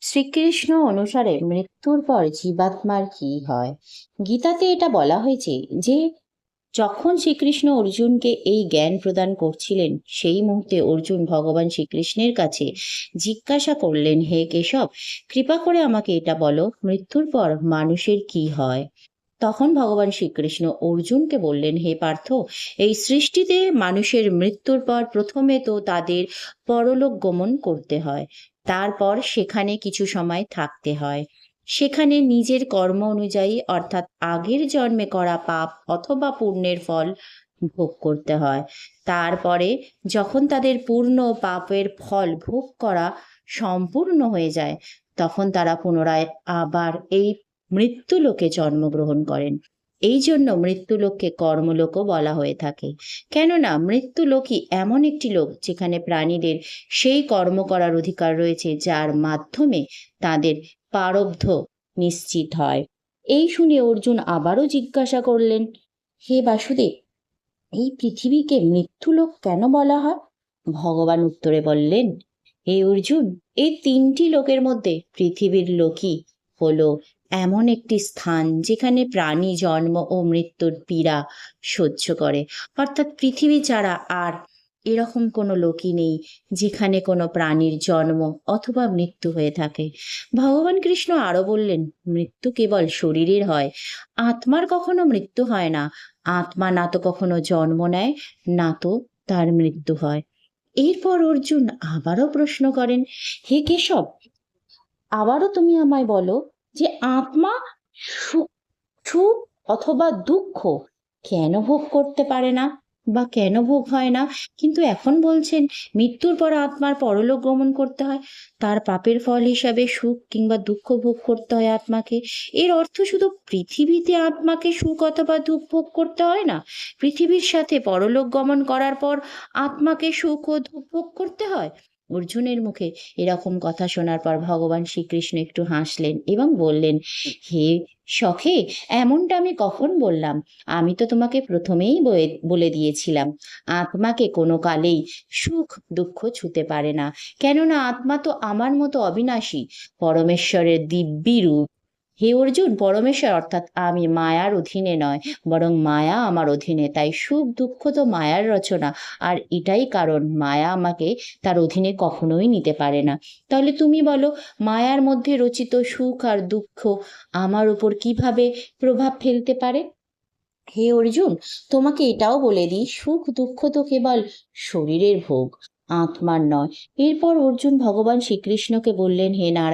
শ্রীকৃষ্ণ অনুসারে মৃত্যুর পর জীবাত্মার কি হয়? গীতাতে এটা বলা হয়েছে যে যখন শ্রীকৃষ্ণ অর্জুনকে এই জ্ঞান প্রদান করছিলেন, সেই মুহূর্তে অর্জুন ভগবান শ্রীকৃষ্ণের কাছে জিজ্ঞাসা করলেন, হে কেশব, কৃপা করে আমাকে এটা বলো, মৃত্যুর পর মানুষের কি হয়? তখন ভগবান শ্রীকৃষ্ণ অর্জুনকে বললেন, হে পার্থ, এই সৃষ্টিতে মানুষের মৃত্যুর পর প্রথমে তো তাদের পরলোক গমন করতে হয়, তারপর সেখানে কিছু সময় থাকতে হয়। সেখানে নিজের কর্ম অনুযায়ী অর্থাৎ আগের জন্মে করা পাপ অথবা পুণ্যের ফল ভোগ করতে হয়। তারপরে যখন তাদের পূর্ণ পাপের ফল ভোগ করা সম্পূর্ণ হয়ে যায়, তখন তারা পুনরায় আবার এই মৃত্যুলোকে জন্মগ্রহণ করেন। এই জন্য মৃত্যুলোককে কর্মলোকও বলা হয়ে থাকে। কেননা মৃত্যুলোকই এমন একটি লোক যেখানে প্রাণীদের সেই কর্ম করার অধিকার রয়েছে যার মাধ্যমে তাদের প্রারব্ধ নিশ্চিত হয়। এই শুনে অর্জুন আবারও জিজ্ঞাসা করলেন, হে বাসুদেব, এই পৃথিবীকে মৃত্যুলোক কেন বলা হয়? ভগবান উত্তরে বললেন, হে অর্জুন, এই তিনটি লোকের মধ্যে পৃথিবীর লোকই হলো এমন একটি স্থান যেখানে প্রাণী জন্ম ও মৃত্যুর পীড়া সহ্য করে। অর্থাৎ পৃথিবী ছাড়া আর এরকম কোনো লোকই নেই যেখানে কোনো প্রাণীর জন্ম অথবা মৃত্যু হয়ে থাকে। ভগবান কৃষ্ণ আরো বললেন, মৃত্যু কেবল শরীরের হয়, আত্মার কখনো মৃত্যু হয় না। আত্মা না তো কখনো জন্ম নেয়, না তো তার মৃত্যু হয়। এরপর অর্জুন আবারও প্রশ্ন করেন, হে কেশব, আবারও তুমি আমায় বলো যে আত্মা সুখ সুখ অথবা দুঃখ কেন ভোগ করতে পারে না বা কেন ভোগ হয় না, কিন্তু এখন বলছেন মৃত্যুর পর আত্মার পরলোক গমন করতে হয়, তার পাপের ফল হিসাবে সুখ কিংবা দুঃখ ভোগ করতে হয় আত্মাকে। এর অর্থ শুধু পৃথিবীতে আত্মাকে সুখ অথবা দুঃখ ভোগ করতে হয় না, পৃথিবীর সাথে পরলোক গমন করার পর আত্মাকে সুখ ও দুঃখ ভোগ করতে হয়? অর্জুনের মুখে এরকম কথা শোনার পর ভগবান শ্রীকৃষ্ণ একটু হাসলেন এবং বললেন, হে সখে, এমনটা আমি কখন বললাম? আমি তো তোমাকে প্রথমেই বলে দিয়েছিলাম, আত্মাকে কোনো কালেই সুখ দুঃখ ছুতে পারে না। কেননা আত্মা তো আমার মতো অবিনাশী, পরমেশ্বরের দিব্যি রূপ। হে অর্জুন, পরমেশ্বর অর্থাৎ আমি মায়ার অধীনে নয়, বরং মায়া আমার অধীনে। তাই সুখ দুঃখ তো মায়ার রচনা, আর এটাই কারণ মায়া আমাকে তার অধীনে কখনোই নিতে পারে না। তাহলে তুমি বলো, মায়ার মধ্যে রচিত সুখ আর দুঃখ আমার উপর কিভাবে প্রভাব ফেলতে পারে? হে অর্জুন, তোমাকে এটাও বলে দিই, সুখ দুঃখ তো কেবল শরীরের ভোগ, আত্মার নয়। এরপর অর্জুন ভগবান শ্রীকৃষ্ণকে বললেন, হে নারায়ণ,